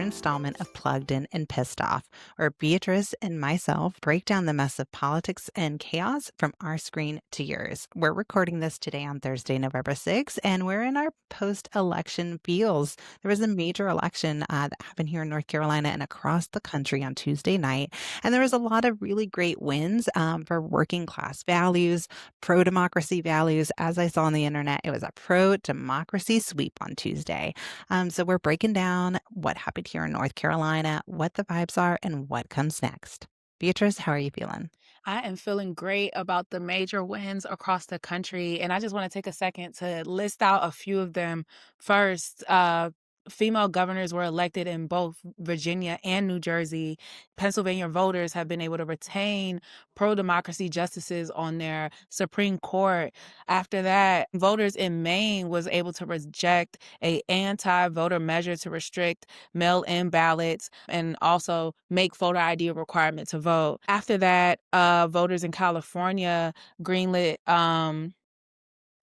installment of Plugged In and Pissed Off, where Beatrice and myself break down the mess of politics and chaos from our screen to yours. We're recording this today on Thursday, November 6th, and we're in our post election feels. There was a major election that happened here in North Carolina and across the country on Tuesday night, and there was a lot of really great wins for working class values, pro democracy values. As I saw on the internet, it was a pro democracy sweep on Tuesday. So we're breaking down what happened here in North Carolina, what the vibes are, and what comes next. Beatrice, how are you feeling? I am feeling great about the major wins across the country, and I just want to take a second to list out a few of them. First, female governors were elected in both Virginia and New Jersey. Pennsylvania voters have been able to retain pro-democracy justices on their Supreme Court. After that, voters in Maine was able to reject a anti-voter measure to restrict mail-in ballots and also make photo ID a requirement to vote. After that, voters in California greenlit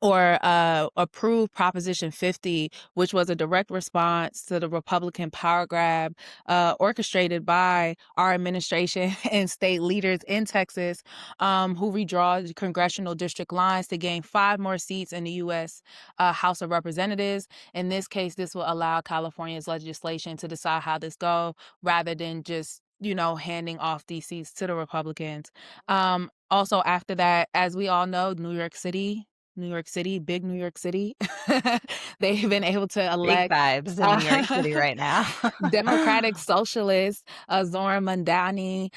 or approved Proposition 50, which was a direct response to the Republican power grab orchestrated by our administration and state leaders in Texas, who redraw the congressional district lines to gain 5 more seats in the U.S. House of Representatives. In this case, this will allow California's legislation to decide how this go rather than just handing off these seats to the Republicans. Also after that, as we all know, New York City, big New York City. They've been able to Big elect vibes in New York uh, City right now. Democratic Socialist Zohran Mamdani.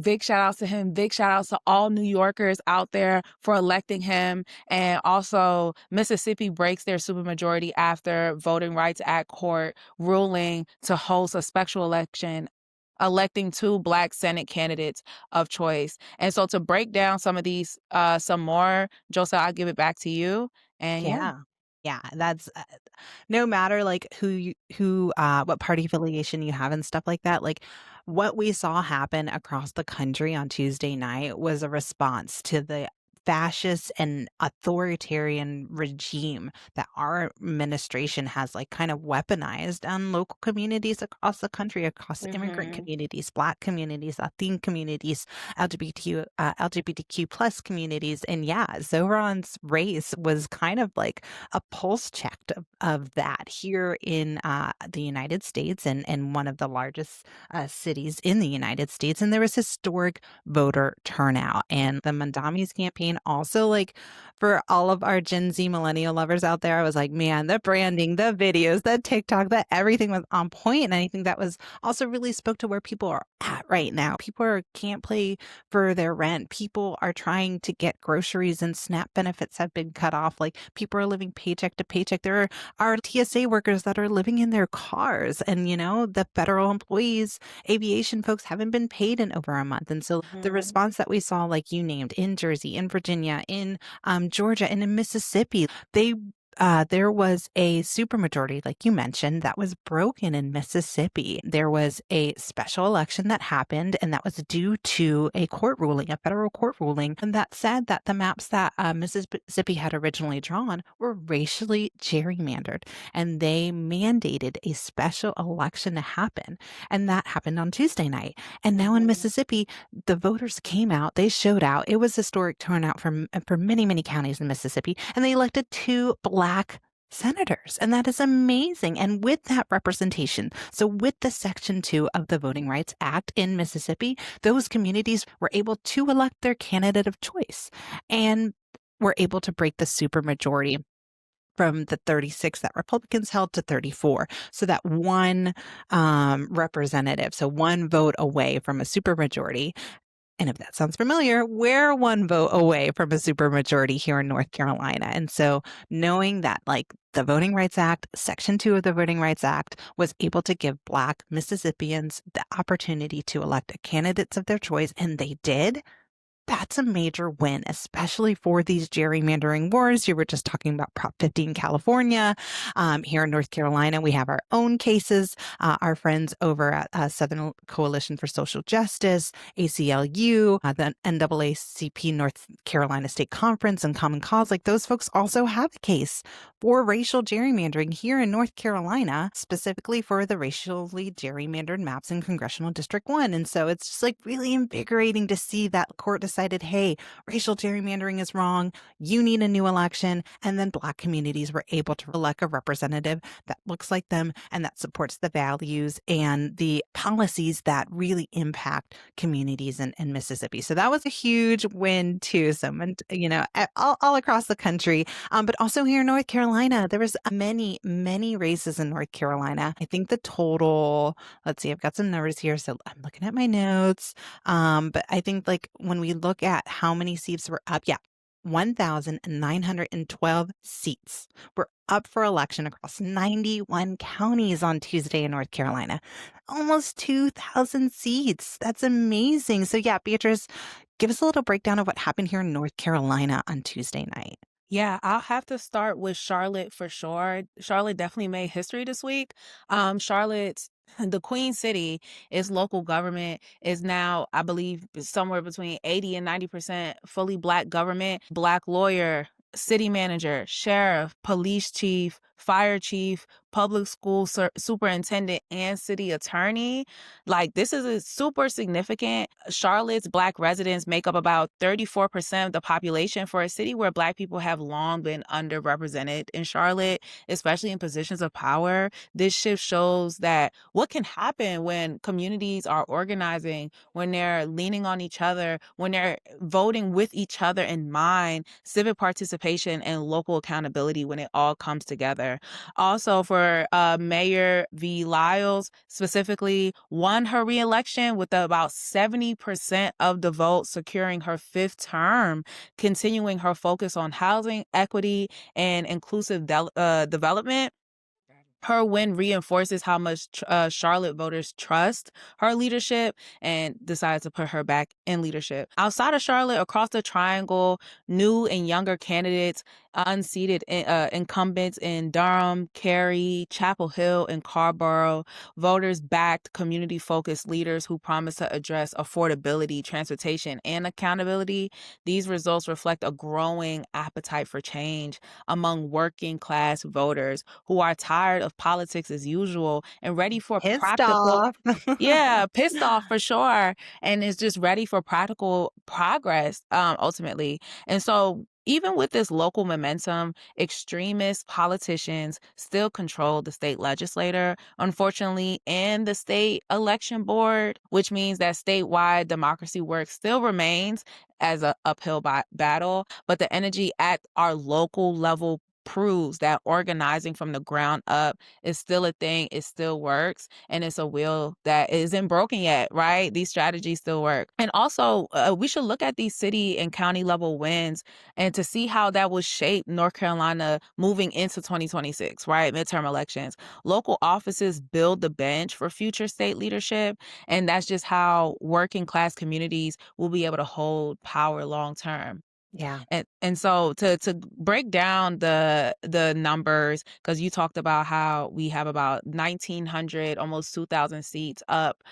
Big shout outs to him. Big shout outs to all New Yorkers out there for electing him. And also, Mississippi breaks their supermajority after Voting Rights Act court ruling to host a special election, electing 2 Black Senate candidates of choice. And so to break down some of these, some more, Joseph, I'll give it back to you. And yeah. Yeah. Yeah, that's no matter like what party affiliation you have and stuff like that, like what we saw happen across the country on Tuesday night was a response to the fascist and authoritarian regime that our administration has like kind of weaponized on local communities across the country, across immigrant Mhm. communities, Black communities, Latin communities, LGBTQ plus communities. And yeah, Zohran's race was kind of like a pulse check of that here in the United States and one of the largest cities in the United States. And there was historic voter turnout. And the Mandami's campaign also, like for all of our Gen Z millennial lovers out there, I was like, man, the branding, the videos, the TikTok, that everything was on point. And I think that was also really spoke to where people are at right now. Can't pay for their rent. People are trying to get groceries and SNAP benefits have been cut off. Like people are living paycheck to paycheck. There are TSA workers that are living in their cars. And, the federal employees, aviation folks haven't been paid in over a month. And so the Mhm. response that we saw, like you named, in Jersey, in Virginia, in Georgia, and in Mississippi, there was a supermajority, like you mentioned, that was broken in Mississippi. There was a special election that happened, and that was due to a court ruling, a federal court ruling, and that said that the maps that Mississippi had originally drawn were racially gerrymandered, and they mandated a special election to happen. And that happened on Tuesday night. And now in Mhm. Mississippi, the voters came out, they showed out. It was historic turnout for many, many counties in Mississippi, and they elected 2 Black senators. And that is amazing. And with that representation, so with the Section 2 of the Voting Rights Act in Mississippi, those communities were able to elect their candidate of choice and were able to break the supermajority from the 36 that Republicans held to 34. So that one representative, so one vote away from a supermajority. And if that sounds familiar, we're one vote away from a supermajority here in North Carolina. And so knowing that like the Voting Rights Act, Section 2 of the Voting Rights Act was able to give Black Mississippians the opportunity to elect candidates of their choice, and they did, that's a major win, especially for these gerrymandering wars. You were just talking about Prop 50 in California. Here in North Carolina, we have our own cases. Our friends over at Southern Coalition for Social Justice, ACLU, the NAACP North Carolina State Conference, and Common Cause, like those folks also have a case for racial gerrymandering here in North Carolina, specifically for the racially gerrymandered maps in Congressional District 1. And so it's just like really invigorating to see that court decided, hey, racial gerrymandering is wrong. You need a new election. And then Black communities were able to elect a representative that looks like them and that supports the values and the policies that really impact communities in Mississippi. So that was a huge win too. So, all across the country, but also here in North Carolina, there was many, many races in North Carolina. I think the total, let's see, I've got some numbers here. So I'm looking at my notes. But I think like when we look at how many seats were up, yeah, 1,912 seats were up for election across 91 counties on Tuesday in North Carolina. Almost 2,000 seats. That's amazing. So yeah, Beatrice, give us a little breakdown of what happened here in North Carolina on Tuesday night. Yeah, I'll have to start with Charlotte for sure. Charlotte definitely made history this week. Charlotte's the Queen City, its local government is now, I believe, somewhere between 80 and 90% fully Black government, Black lawyer, city manager, sheriff, police chief, fire chief, public school superintendent, and city attorney. Like, this is a super significant. Charlotte's Black residents make up about 34% of the population for a city where Black people have long been underrepresented in Charlotte, especially in positions of power. This shift shows that what can happen when communities are organizing, when they're leaning on each other, when they're voting with each other in mind, civic participation and local accountability when it all comes together. Also, for Mayor V. Lyles, specifically, won her reelection with about 70% of the vote, securing her fifth term, continuing her focus on housing, equity, and inclusive development. Her win reinforces how much Charlotte voters trust her leadership and decide to put her back in leadership. Outside of Charlotte, across the triangle, new and younger candidates, unseated incumbents in Durham, Cary, Chapel Hill, and Carrboro, voters backed community-focused leaders who promised to address affordability, transportation, and accountability. These results reflect a growing appetite for change among working class voters who are tired of politics as usual and ready for Pissed practical. off. Yeah, pissed off for sure, and is just ready for practical progress, ultimately. And so even with this local momentum, extremist politicians still control the state legislature, unfortunately, and the state election board, which means that statewide democracy work still remains as a uphill battle, but the energy at our local level proves that organizing from the ground up is still a thing, it still works, and it's a wheel that isn't broken yet, right? These strategies still work. And also, we should look at these city and county level wins and to see how that will shape North Carolina moving into 2026, right? Midterm elections. Local offices build the bench for future state leadership, and that's just how working class communities will be able to hold power long term. Yeah. And so to break down the numbers, because you talked about how we have about 1,900, almost 2,000 seats up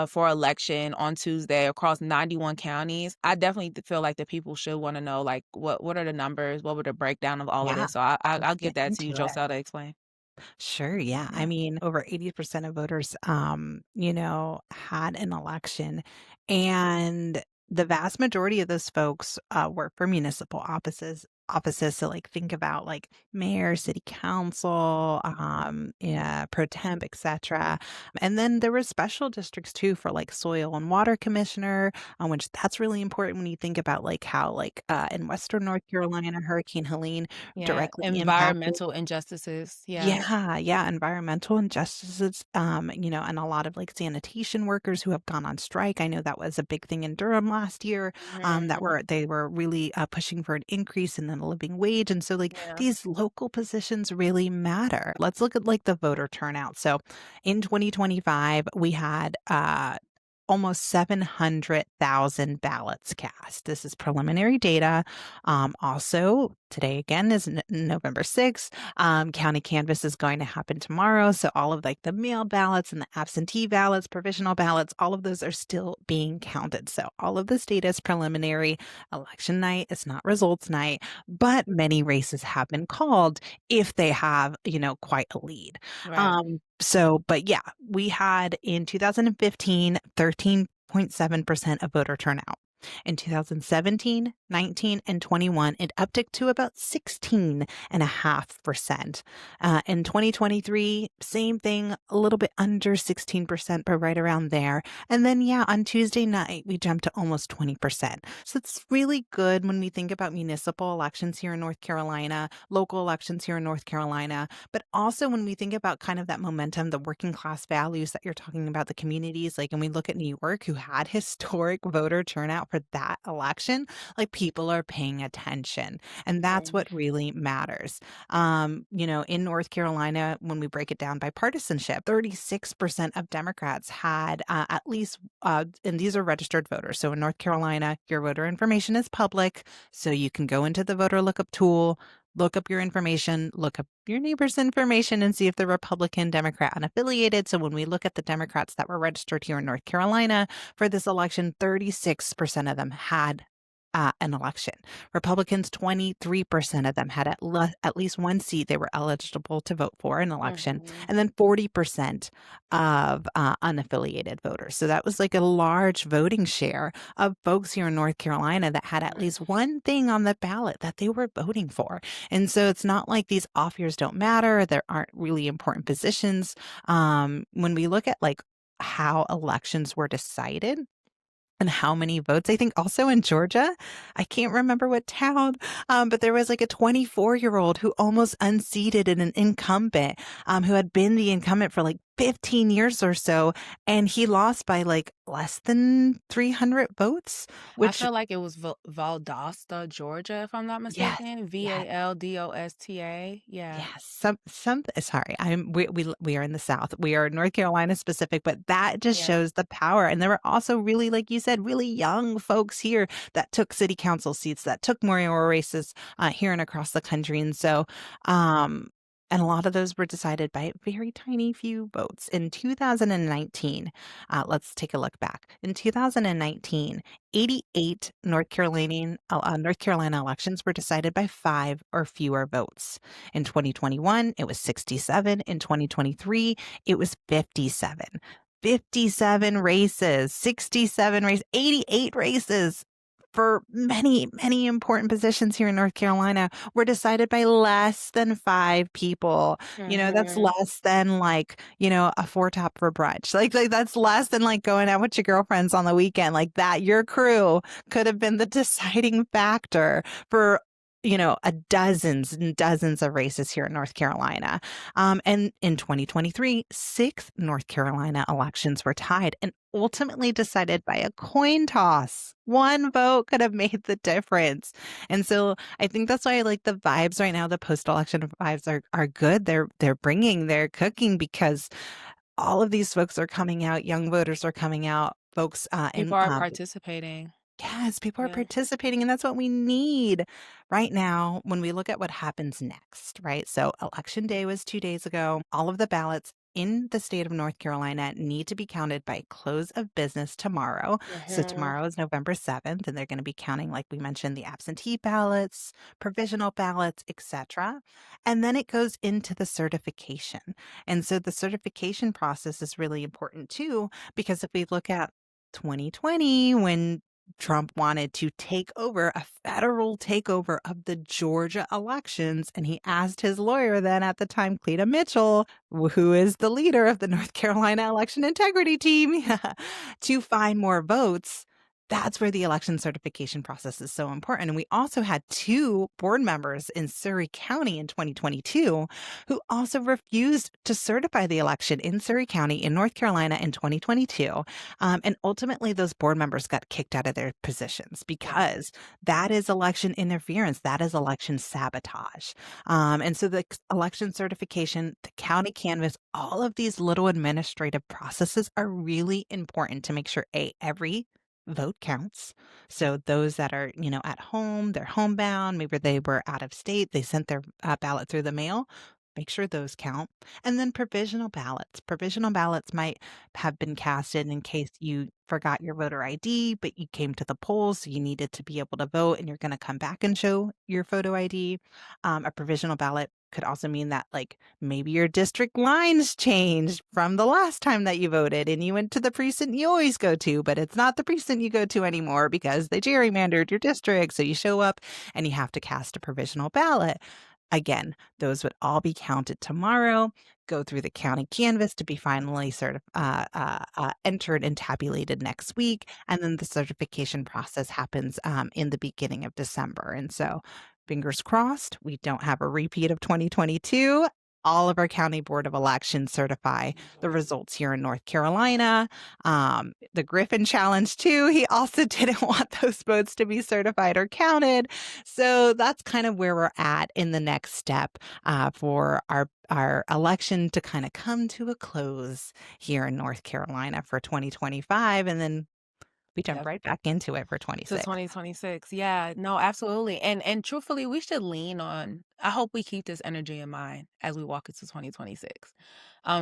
for election on Tuesday across 91 counties. I definitely feel like the people should want to know, like, what are the numbers? What were the breakdown of all of Yeah. this? So I'll Let's give get that to you, into it. Joselle, to explain. Sure, yeah. I Yeah. mean, over 80% of voters, had an election, and the vast majority of those folks work for municipal offices. So like think about like mayor, city council, yeah, pro temp, etc. And then there were special districts too for like soil and water commissioner, which that's really important when you think about like how like in Western North Carolina, Hurricane Helene Yeah, directly impacted. environmental injustices. Yeah. Yeah, yeah, environmental injustices, and a lot of like sanitation workers who have gone on strike. I know that was a big thing in Durham last year. Mhm. They were really pushing for an increase in the living wage, and so like Yeah. these local positions really matter. Let's look at like the voter turnout. So, in 2025, we had almost 700,000 ballots cast. This is preliminary data. Also, today again is November 6th. County canvass is going to happen tomorrow. So all of like the mail ballots and the absentee ballots, provisional ballots, all of those are still being counted. So all of this data is preliminary. Election night is not results night, but many races have been called if they have, quite a lead. Right. But yeah, we had in 2015, 13.7% of voter turnout. In 2017, 19, and 21, it upticked to about 16.5%. In 2023, same thing, a little bit under 16%, but right around there. And then, yeah, on Tuesday night, we jumped to almost 20%. So it's really good when we think about municipal elections here in North Carolina, local elections here in North Carolina, but also when we think about kind of that momentum, the working class values that you're talking about, the communities, like, and we look at New York, who had historic voter turnout for that election, like people are paying attention. And that's Mhm. what really matters. In North Carolina, when we break it down by partisanship, 36% of Democrats had at least, and these are registered voters. So in North Carolina, your voter information is public. So you can go into the voter lookup tool, look up your information, look up your neighbor's information, and see if they're Republican, Democrat, unaffiliated. So when we look at the Democrats that were registered here in North Carolina for this election, 36% of them had an election. Republicans, 23% of them had at least one seat they were eligible to vote for an election, Mhm. and then 40% of unaffiliated voters. So that was like a large voting share of folks here in North Carolina that had at least one thing on the ballot that they were voting for. And so it's not like these off years don't matter. There aren't really important positions. When we look at like how elections were decided, and how many votes? I think also in Georgia, I can't remember what town, but there was like a 24-year-old who almost unseated an incumbent, who had been the incumbent for like 15 years or so, and he lost by like less than 300 votes, I which feel like it was Valdosta, Georgia, if I'm not yes, mistaken. yes. Valdosta. Yeah. Yes, some sorry, we are in the South. We are North Carolina specific, but that just Yeah. shows the power. And there were also really, like you said, really young folks here that took city council seats, that took mayoral races here and across the country. And so, um, and a lot of those were decided by very tiny few votes. In 2019, let's take a look back. In 2019, 88 North Carolina elections were decided by 5 or fewer votes. In 2021, it was 67. In 2023, it was 57. 57 races, 67 races, 88 races for many, many important positions here in North Carolina were decided by less than 5 people. That's Mhm. less than like, a four top for brunch. Like that's less than like going out with your girlfriends on the weekend. Like that, your crew could have been the deciding factor for a dozens and dozens of races here in North Carolina. And in 2023, 6 North Carolina elections were tied and ultimately decided by a coin toss. One vote could have made the difference. And so I think that's why I like the vibes right now. The post-election vibes are good. They're cooking because all of these folks are coming out. Young voters are coming out. Folks in People are participating. Yes, people are Yeah. participating, and that's what we need right now when we look at what happens next, right? So, Election Day was 2 days ago. All of the ballots in the state of North Carolina need to be counted by close of business tomorrow. So, Mhm. tomorrow is November 7th, and they're going to be counting, like we mentioned, the absentee ballots, provisional ballots, etc. And then it goes into the certification. And so, the certification process is really important too, because if we look at 2020, when Trump wanted to take over a federal takeover of the Georgia elections. And he asked his lawyer then at the time, Cleta Mitchell, who is the leader of the North Carolina election integrity team, to find more votes. That's where the election certification process is so important. And we also had 2 board members in Surry County in 2022 who also refused to certify the election in Surry County in North Carolina in 2022. And ultimately, those board members got kicked out of their positions Yeah. because that is election interference. That is election sabotage. And so the election certification, the county canvas, all of these little administrative processes are really important to make sure every vote counts. So those that are, at home, they're homebound, maybe they were out of state, they sent their ballot through the mail. Make sure those count. And then provisional ballots. Provisional ballots might have been casted in case you forgot your voter ID, but you came to the polls, so you needed to be able to vote, and you're going to come back and show your photo ID. A provisional ballot could also mean that, like, maybe your district lines changed from the last time that you voted and you went to the precinct you always go to, but it's not the precinct you go to anymore because they gerrymandered your district. So you show up and you have to cast a provisional ballot. Again, those would all be counted tomorrow, go through the county canvas to be finally entered and tabulated next week. And then the certification process happens in the beginning of December. And so, fingers crossed, we don't have a repeat of 2022. All of our county board of elections certify the results here in North Carolina. The Griffin challenge too, he also didn't want those votes to be certified or counted. So that's kind of where we're at in the next step for our election to kind of come to a close here in North Carolina for 2025, and then we jump Yep. right back into it for To 26. 2026. Yeah, no, absolutely. And truthfully, we should lean on I hope we keep this energy in mind as we walk into 2026.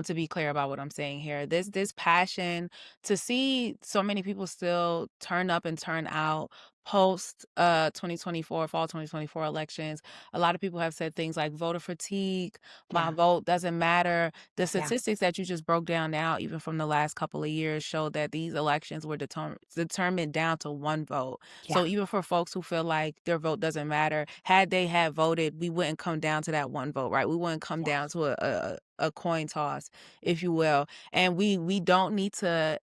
To be clear about what I'm saying here. This passion to see so many people still turn up and turn out post 2024 fall 2024 elections. A lot of people have said things like voter fatigue, my Yeah. vote doesn't matter. The Yeah. statistics that you just broke down now, even from the last couple of years, show that these elections were determined down to one vote. Yeah. So even for folks who feel like their vote doesn't matter, had they had voted, we wouldn't come down to that one vote, right? We wouldn't come Yeah. down to a coin toss, if you will. And we don't need to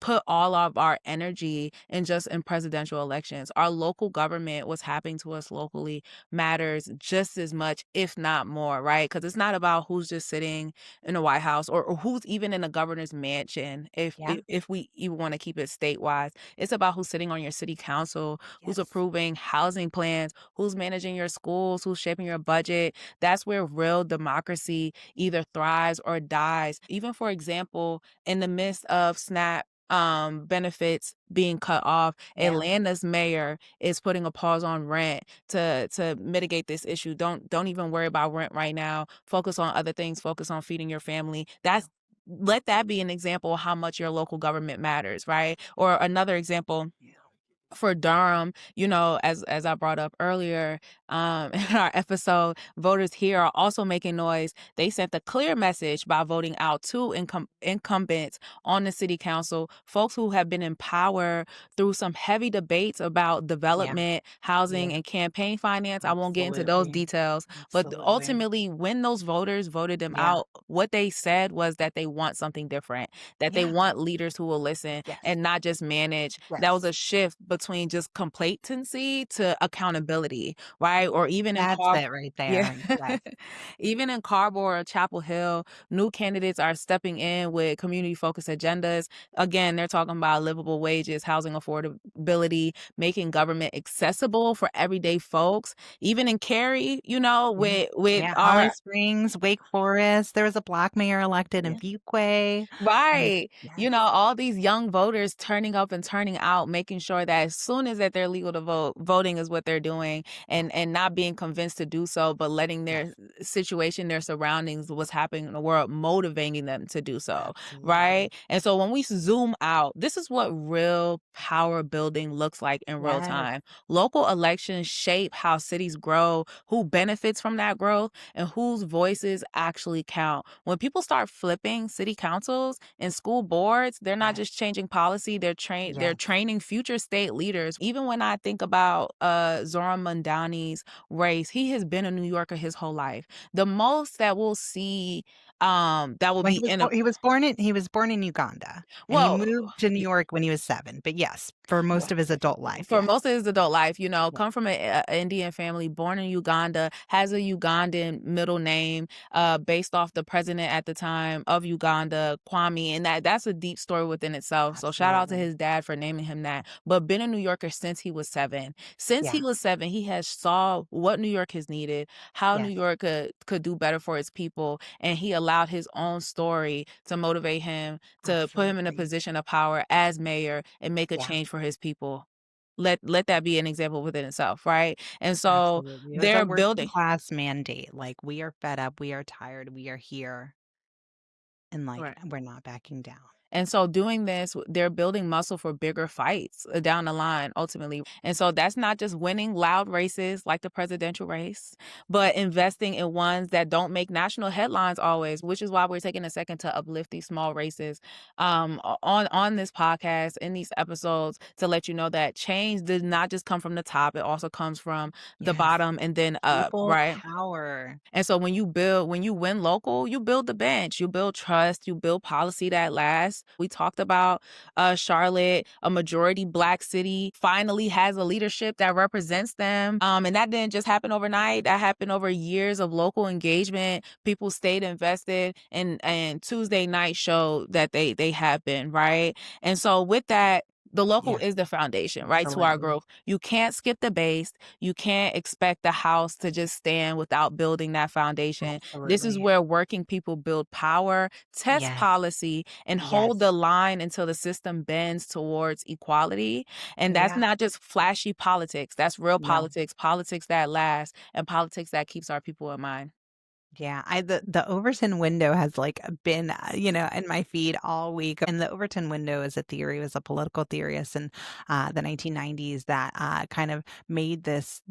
put all of our energy in presidential elections. Our local government, what's happening to us locally matters just as much, if not more, right? Because it's not about who's just sitting in the White House or who's even in a governor's mansion, Yeah. if we even want to keep it statewide. It's about who's sitting on your city council, who's Yes. approving housing plans, who's managing your schools, who's shaping your budget. That's where real democracy either thrives or dies. Even for example, in the midst of SNAP benefits being cut off, Yeah. Atlanta's mayor is putting a pause on rent to mitigate this issue. Don't even worry about rent right now. Focus on other things. Focus on feeding your family. Yeah. Let that be an example of how much your local government matters, right? Or another example Yeah. for Durham, as I brought up earlier, in our episode, voters here are also making noise. They sent a clear message by voting out two incumbents on the city council, folks who have been in power through some heavy debates about Yeah. development, housing, Yeah. and campaign finance. I won't get into those Absolutely. details, but Absolutely. ultimately, when those voters voted them Yeah. out, what they said was that they want something different, that they Yeah. want leaders who will listen Yes. and not just manage. That was Yes. a shift between just complacency to accountability, right? Or even in That's Car it right yeah. there. Yes. Even in Carrboro or Chapel Hill, new candidates are stepping in with community-focused agendas. Again, they're talking about livable wages, housing affordability, making government accessible for everyday folks. Even in Cary, Yeah. with Yeah. Holly our Springs, Wake Forest. There was a Black mayor elected in yeah. Fuquay. Right. Yes. All these young voters turning up and turning out, making sure that as soon as that they're legal to vote, voting is what they're doing Yeah. and not being convinced to do so, but letting their Yes. situation, their surroundings, what's happening in the world, motivating them to do so. Absolutely. Right. And so when we zoom out, this is what real power building looks like in real Yes. time. Local elections shape how cities grow, who benefits from that growth, and whose voices actually count. When people start flipping city councils and school boards, they're not Yes. just changing policy, they're Yes. training future state leaders. Even when I think about Zohran Mamdani's race, he has been a New Yorker his whole life. The most that we'll see that will Well, be in a he was born in Uganda, and he well, moved to New York when he was 7, but yes, for most of his adult life, for yes. most of his adult life, you know, Yeah, come from a Indian family, born in Uganda, has a Ugandan middle name, based off the president at the time of Uganda, Kwame, and that's a deep story within itself. So shout out to absolutely. his dad for naming him that. But been a New Yorker since he was 7. Since he Yeah, was 7, he has saw what New York has needed, how New yes, York could do better for its people, and he allowed his own story to motivate him, to put him in a absolutely. position of power as mayor and make a Yeah, change for his people. Let that be an example within itself, right? And so absolutely. It was a they're working building. class mandate, like, "We are fed up, we are tired, we are here, and, like, Right. we're not backing down." And so doing this, they're building muscle for bigger fights down the line ultimately. And so that's not just winning loud races like the presidential race, but investing in ones that don't make national headlines always, which is why we're taking a second to uplift these small races on this podcast, in these episodes, to let you know that change does not just come from the top, it also comes from the Yes, bottom and then up, people right? power. And so when you win local, you build the bench, you build trust, you build policy that lasts. We talked about Charlotte, a majority Black city, finally has a leadership that represents them. And that didn't just happen overnight. That happened over years of local engagement. People stayed invested, and Tuesday night showed that they have been, right? And so with that, the local Yeah, is the foundation, right, to our absolutely, growth. You can't skip the base. You can't expect the house to just stand without building that foundation. This is absolutely. where working people build power, test Yes, policy, and hold the yes, line until the system bends towards equality. And that's yeah, not just flashy politics. That's real no. politics, politics that lasts, and politics that keeps our people in mind. Yeah, the Overton window has, like, been, in my feed all week, and the Overton window is a theory, was a political theorist in, the 1990s that, kind of made this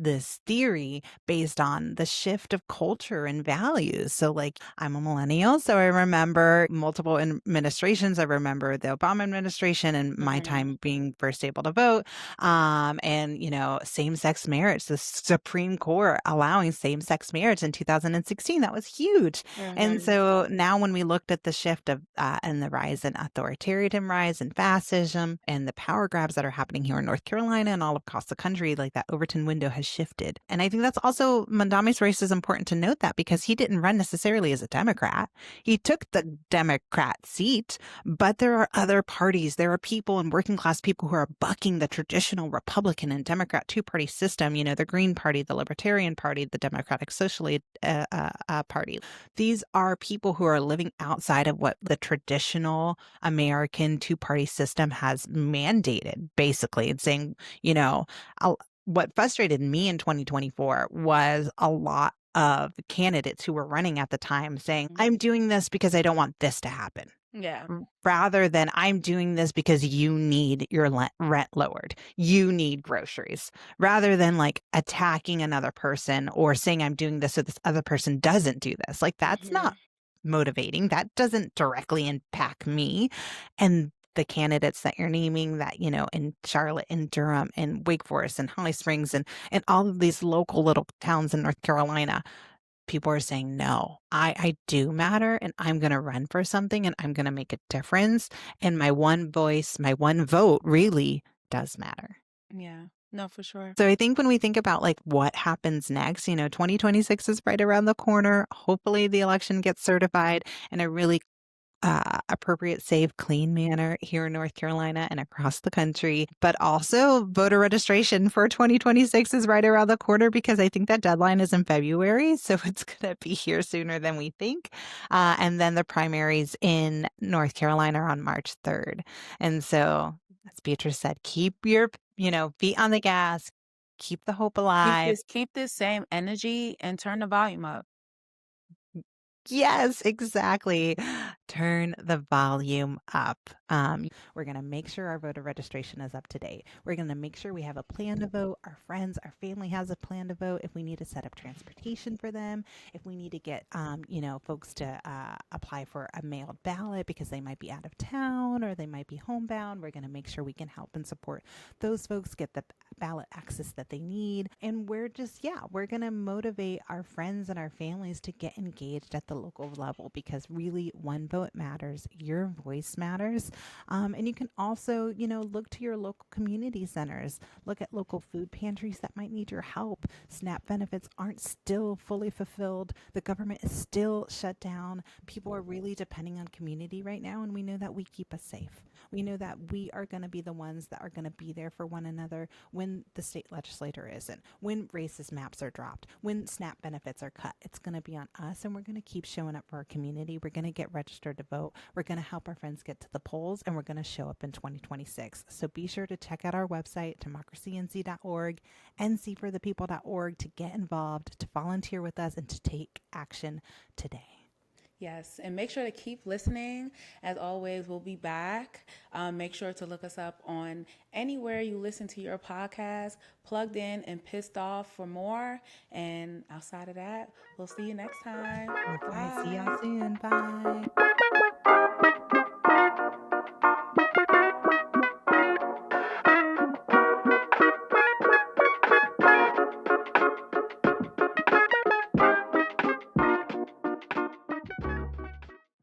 theory based on the shift of culture and values. So, like, I'm a millennial, so I remember multiple administrations. I remember the Obama administration and my Mhm. time being first able to vote, and, same-sex marriage, the Supreme Court allowing same-sex marriage in 2016, that was huge. And Mhm. so now when we looked at the shift of, and the rise in authoritarian rise and fascism and the power grabs that are happening here in North Carolina and all across the country, like that Overton window has shifted. And I think that's also Mandami's race is important to note that because he didn't run necessarily as a Democrat. He took the Democrat seat, but there are other parties. There are people and working class people who are bucking the traditional Republican and Democrat two-party system, the Green Party, the Libertarian Party, the Democratic Socialist Party. These are people who are living outside of what the traditional American two-party system has mandated, basically, and saying, you know, I'll, what frustrated me in 2024 was a lot of candidates who were running at the time saying, I'm doing this because I don't want this to happen Yeah. rather than I'm doing this because you need your rent lowered. You need groceries rather than like attacking another person or saying I'm doing this so this other person doesn't do this. Like that's not Mhm. motivating. That doesn't directly impact me. And the candidates that you're naming that, in Charlotte and Durham and Wake Forest and Holly Springs and all of these local little towns in North Carolina, people are saying, no, I do matter and I'm going to run for something and I'm going to make a difference. And my one voice, my one vote really does matter. Yeah. No, for sure. So I think when we think about like what happens next, 2026 is right around the corner. Hopefully the election gets certified in a really appropriate, safe, clean manner here in North Carolina and across the country. But also, voter registration for 2026 is right around the corner because I think that deadline is in February. So it's going to be here sooner than we think. And then the primaries in North Carolina are on March 3rd. And so, as Beatrice said, keep your, feet on the gas, keep the hope alive. Keep this same energy and turn the volume up. Yes, exactly. Turn the volume up. We're going to make sure our voter registration is up to date. We're going to make sure we have a plan to vote. Our friends, our family has a plan to vote. If we need to set up transportation for them, if we need to get, folks to apply for a mailed ballot because they might be out of town or they might be homebound, we're going to make sure we can help and support those folks get the ballot access that they need. And we're going to motivate our friends and our families to get engaged at the local level because really one vote matters, your voice matters. And you can also, look to your local community centers, look at local food pantries that might need your help. SNAP benefits aren't still fully fulfilled. The government is still shut down. People are really depending on community right now, and we know that we keep us safe. We know that we are going to be the ones that are going to be there for one another when the state legislature isn't, when racist maps are dropped, when SNAP benefits are cut. It's going to be on us, and we're going to keep showing up for our community. We're going to get registered to vote. We're going to help our friends get to the polls, and we're going to show up in 2026. So be sure to check out our website, democracync.org, ncforthepeople.org, to get involved, to volunteer with us, and to take action today. Yes, and make sure to keep listening. As always, we'll be back. Make sure to look us up on anywhere you listen to your podcast, Plugged In and Pissed Off for more. And outside of that, we'll see you next time. Okay, see y'all Bye. soon. Bye.